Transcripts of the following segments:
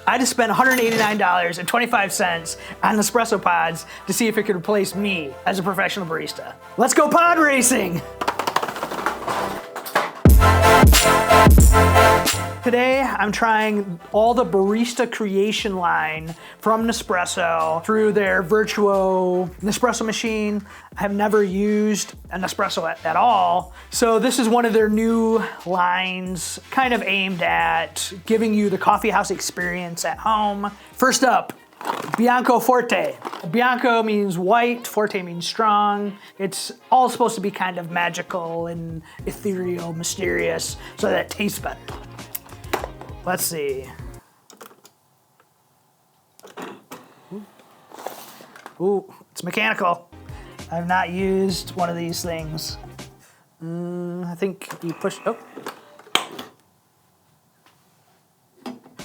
I just spent $189.25 on espresso pods to see if it could replace me as a professional barista. Let's go pod racing! Today, I'm trying all the Barista Creation line from Nespresso through their Vertuo Nespresso machine. I have never used an espresso at all, so this is one of their new lines, kind of aimed at giving you the coffeehouse experience at home. First up, Bianco Forte. Bianco means white, Forte means strong. It's all supposed to be kind of magical and ethereal, mysterious, so that it tastes better. Let's see. Ooh, it's mechanical. I've not used one of these things. I think you push, oh.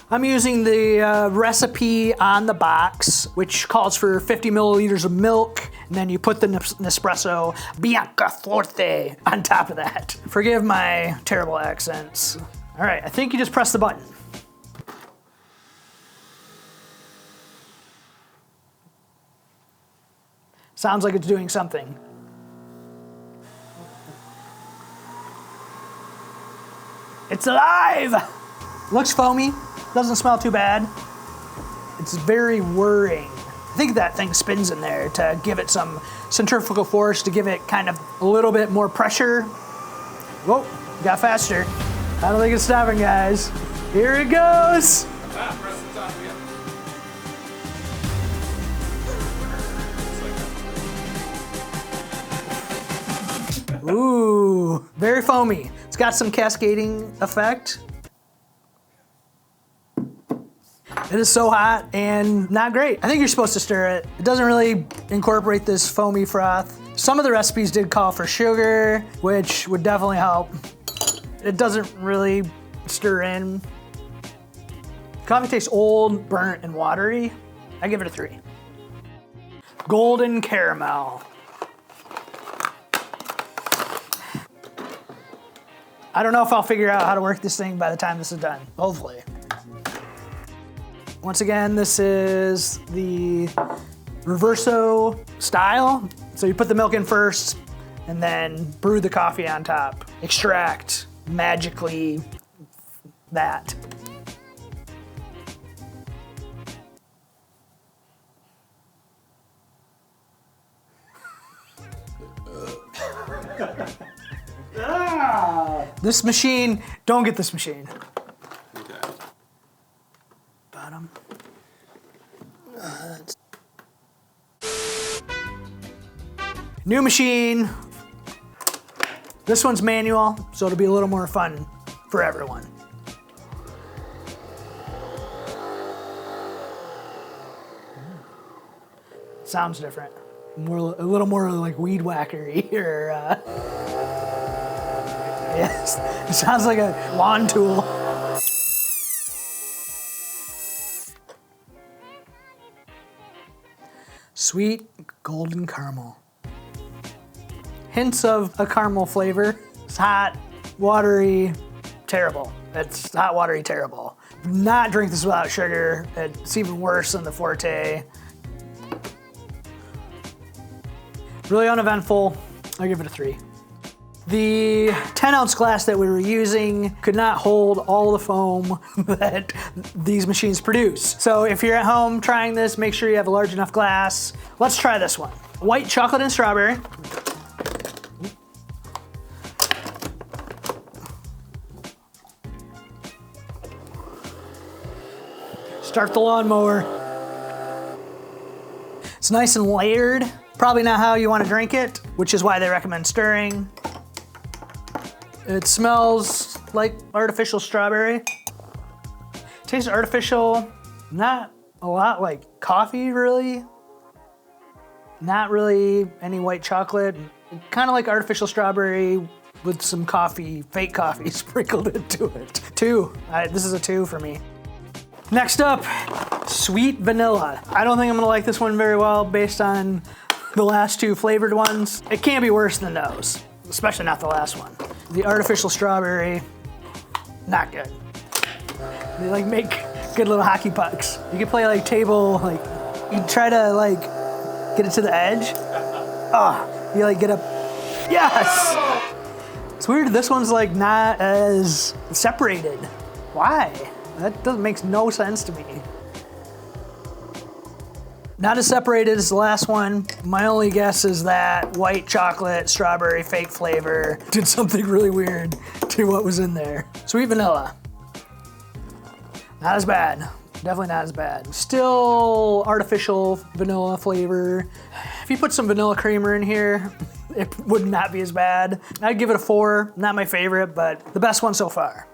I'm using the recipe on the box, which calls for 50 milliliters of milk, and then you put the Nespresso Bianco Forte on top of that. Forgive my terrible accents. All right, I think you just press the button. Sounds like it's doing something. It's alive! Looks foamy, doesn't smell too bad. It's very whirring. I think that thing spins in there to give it some centrifugal force, to give it kind of a little bit more pressure. Whoa, got faster. I don't think it's stopping, guys. Here it goes. Press the top again. Ooh, very foamy. It's got some cascading effect. It is so hot and not great. I think you're supposed to stir it. It doesn't really incorporate this foamy froth. Some of the recipes did call for sugar, which would definitely help. It doesn't really stir in. Coffee tastes old, burnt, and watery. I give it a 3. Golden caramel. I don't know if I'll figure out how to work this thing by the time this is done, hopefully. Once again, this is the Reverso style. So you put the milk in first and then brew the coffee on top. Extract, magically, that. This machine, don't get this machine. Okay. Bottom. New machine. This one's manual, so it'll be a little more fun for everyone. Sounds different. A little more like weed whackery or yes, it sounds like a lawn tool. Sweet golden caramel. Hints of a caramel flavor. It's hot, watery, terrible. It's hot, watery, terrible. Do not drink this without sugar. It's even worse than the Forte. Really uneventful. I give it a 3. The 10-ounce glass that we were using could not hold all the foam that these machines produce. So if you're at home trying this, make sure you have a large enough glass. Let's try this one. White chocolate and strawberry. Start the lawnmower. It's nice and layered. Probably not how you want to drink it, which is why they recommend stirring. It smells like artificial strawberry. Tastes artificial, not a lot like coffee really. Not really any white chocolate. Kind of like artificial strawberry with some coffee, fake coffee sprinkled into it. 2, this is a 2 for me. Next up, sweet vanilla. I don't think I'm gonna like this one very well based on the last 2 flavored ones. It can't be worse than those, especially not the last one. The artificial strawberry, not good. They like make Good little hockey pucks. You can play like table, like you try to like get it to the edge. Oh, you like get up. Yes! It's weird, this one's like not as separated. Why? That makes no sense to me. Not as separated as the last one. My only guess is that white chocolate, strawberry, fake flavor did something really weird to what was in there. Sweet vanilla. Not as bad. Definitely not as bad. Still artificial vanilla flavor. If you put some vanilla creamer in here, it would not be as bad. I'd give it a 4. Not my favorite, but the best one so far.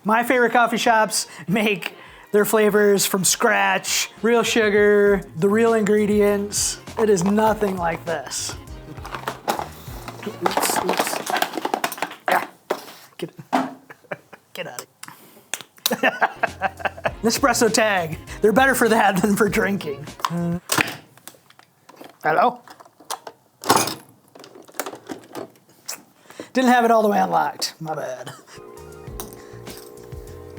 My favorite coffee shops make their flavors from scratch, real sugar, the real ingredients. It is nothing like this. Oops, oops. Yeah, get out of it. Nespresso tag. They're better for that than for drinking. Hello? Didn't have it all the way unlocked. My bad.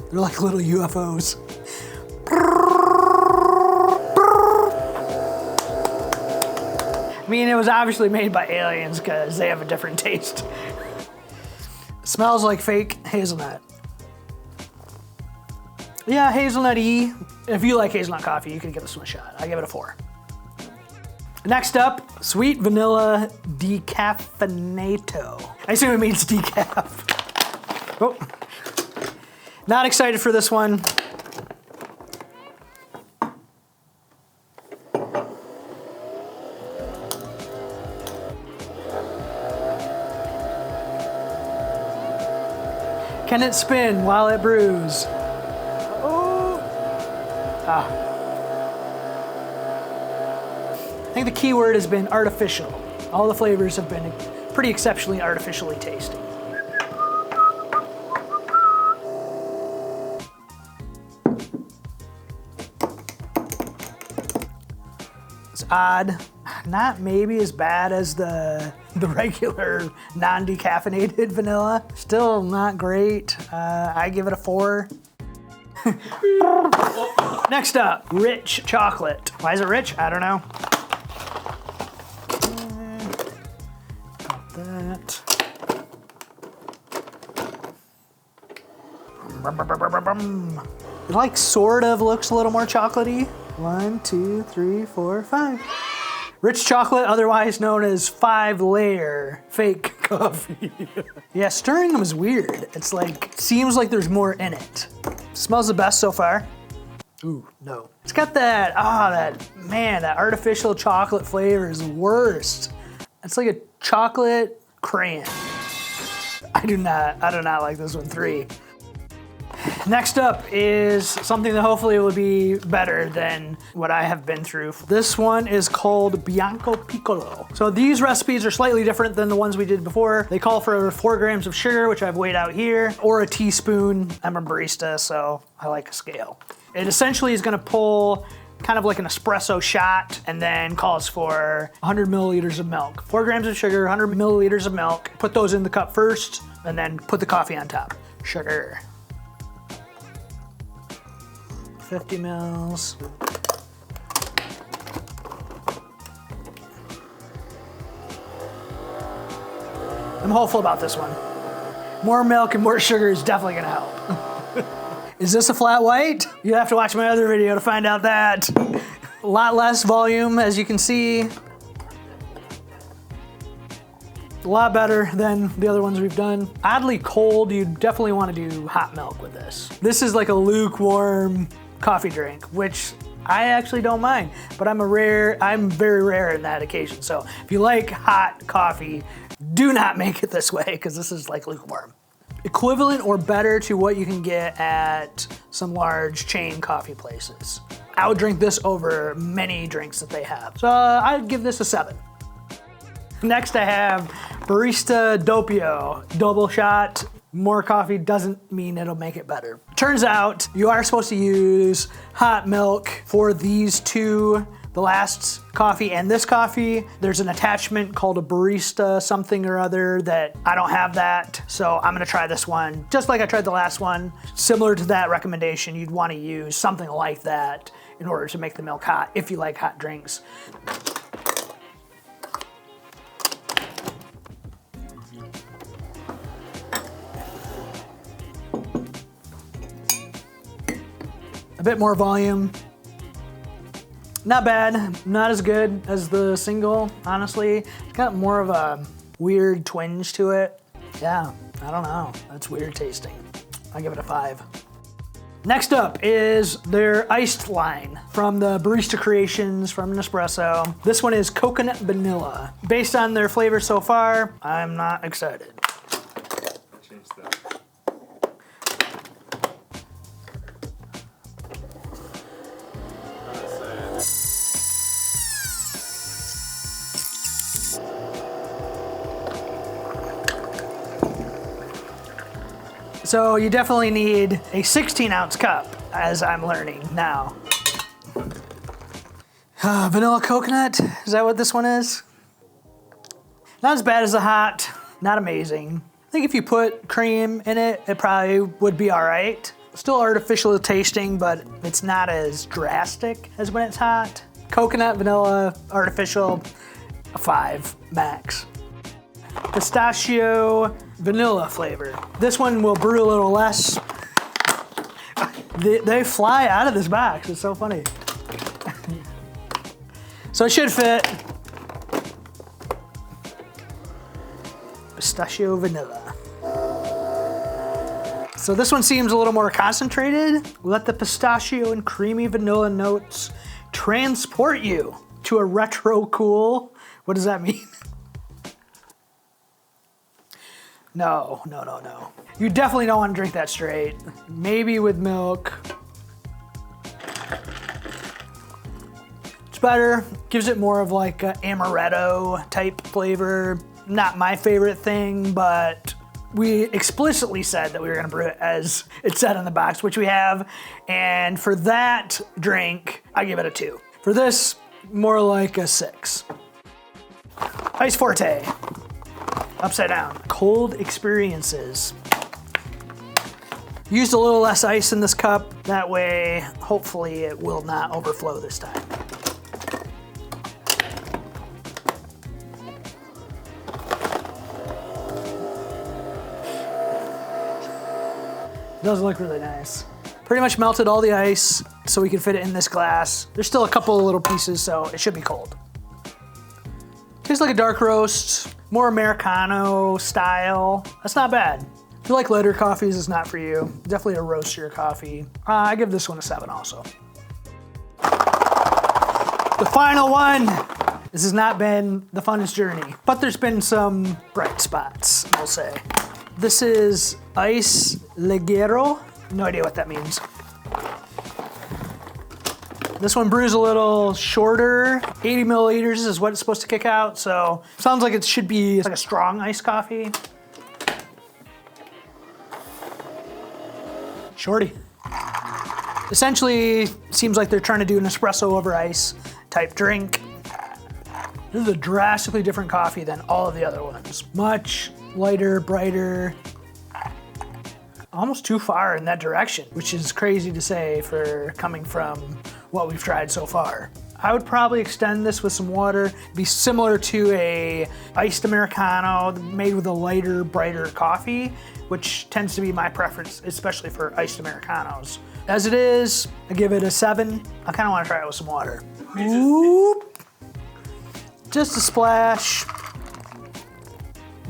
They're like little UFOs. I mean, it was obviously made by aliens because they have a different taste. It smells like fake hazelnut. Yeah, hazelnut-y. If you like hazelnut coffee, you can give this one a shot. I give it a 4. Next up, sweet vanilla decaffeinato. I assume it means decaf. Oh. Not excited for this one. Can it spin while it brews? Oh. Ah. I think the key word has been artificial. All the flavors have been pretty exceptionally artificially tasty. It's odd. Not maybe as bad as the regular non-decaffeinated vanilla. Still not great. I give it a 4. Next up, rich chocolate. Why is it rich? I don't know. Got that. It like sort of looks a little more chocolatey. 1, 2, 3, 4, 5. Rich chocolate, otherwise known as 5-layer fake coffee. Yeah, stirring them is weird. It's like, seems like there's more in it. Smells the best so far. Ooh, no. It's got that, that artificial chocolate flavor is the worst. It's like a chocolate crayon. I do not like this one. 3. Next up is something that hopefully will be better than what I have been through. This one is called Bianco Piccolo. So these recipes are slightly different than the ones we did before. They call for 4 grams of sugar, which I've weighed out here, or a teaspoon. I'm a barista, so I like a scale. It essentially is gonna pull kind of like an espresso shot, and then calls for 100 milliliters of milk. 4 grams of sugar, 100 milliliters of milk. Put those in the cup first, and then put the coffee on top. Sugar. 50 mils. I'm hopeful about this one. More milk and more sugar is definitely gonna help. Is this a flat white? You have to watch my other video to find out that. A lot less volume, as you can see. A lot better than the other ones we've done. Oddly cold, you definitely want to do hot milk with this. This is like a lukewarm coffee drink, which I actually don't mind, but I'm very rare in that occasion. So if you like hot coffee, do not make it this way, because this is like lukewarm. Equivalent or better to what you can get at some large chain coffee places. I would drink this over many drinks that they have. So I'd give this a 7. Next I have Barista Doppio, double shot. More coffee doesn't mean it'll make it better. Turns out you are supposed to use hot milk for these 2 the last coffee and this coffee, there's an attachment called a barista something or other that I don't have that. So I'm gonna try this one, just like I tried the last one. Similar to that recommendation, you'd wanna use something like that in order to make the milk hot if you like hot drinks. A bit more volume. Not bad, not as good as the single, honestly. It's got more of a weird twinge to it. Yeah, I don't know, that's weird tasting. I'll give it a 5. Next up is their iced line from the Barista Creations from Nespresso. This one is coconut vanilla. Based on their flavor so far, I'm not excited. Change that. So you definitely need a 16-ounce cup, as I'm learning now. Vanilla coconut, is that what this one is? Not as bad as the hot, not amazing. I think if you put cream in it, it probably would be all right. Still artificial tasting, but it's not as drastic as when it's hot. Coconut, vanilla, artificial, a 5 max. Pistachio, vanilla flavor. This one will brew a little less. They fly out of this box, it's so funny. So it should fit. Pistachio vanilla. So this one seems a little more concentrated. Let the pistachio and creamy vanilla notes transport you to a retro cool. What does that mean? No. You definitely don't want to drink that straight. Maybe with milk. It's better. Gives it more of like an amaretto type flavor. Not my favorite thing, but we explicitly said that we were gonna brew it as it said on the box, which we have. And for that drink, I give it a 2. For this, more like a 6. Ice Forte. Upside down. Cold experiences. Used a little less ice in this cup. That way, hopefully it will not overflow this time. Does look really nice. Pretty much melted all the ice so we can fit it in this glass. There's still a couple of little pieces, so it should be cold. Tastes like a dark roast, more Americano style. That's not bad. If you like lighter coffees, it's not for you. Definitely a roastier coffee. I give this one a 7 also. The final one. This has not been the funnest journey, but there's been some bright spots, we'll say. This is Ice Leggero. No idea what that means. This one brews a little shorter. 80 milliliters is what it's supposed to kick out, so sounds like it should be like a strong iced coffee. Shorty. Essentially, seems like they're trying to do an espresso over ice type drink. This is a drastically different coffee than all of the other ones. Much lighter, brighter. Almost too far in that direction, which is crazy to say for coming from what we've tried so far. I would probably extend this with some water, be similar to a iced Americano made with a lighter, brighter coffee, which tends to be my preference, especially for iced Americanos. As it is, I give it a 7. I kind of want to try it with some water. Whoop. Just a splash.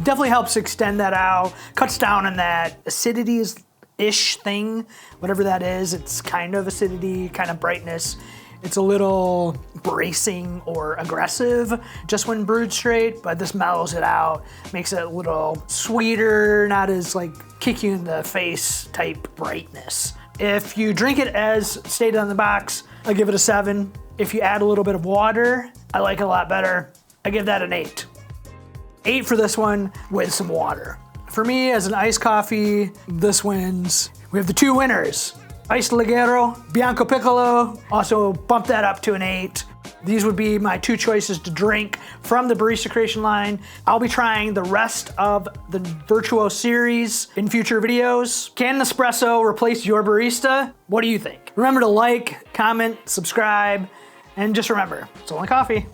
Definitely helps extend that out, cuts down on that acidity-ish thing, whatever that is. It's kind of acidity, kind of brightness. It's a little bracing or aggressive just when brewed straight, but this mellows it out, makes it a little sweeter, not as like kick you in the face type brightness. If you drink it as stated on the box, I give it a 7. If you add a little bit of water, I like it a lot better. I give that an 8. 8 for this one with some water. For me, as an iced coffee, this wins. We have the 2 winners. Iced Leggero, Bianco Piccolo, also bump that up to an 8. These would be my two choices to drink from the Barista Creation line. I'll be trying the rest of the Vertuo series in future videos. Can Nespresso replace your barista? What do you think? Remember to like, comment, subscribe, and just remember, it's only coffee.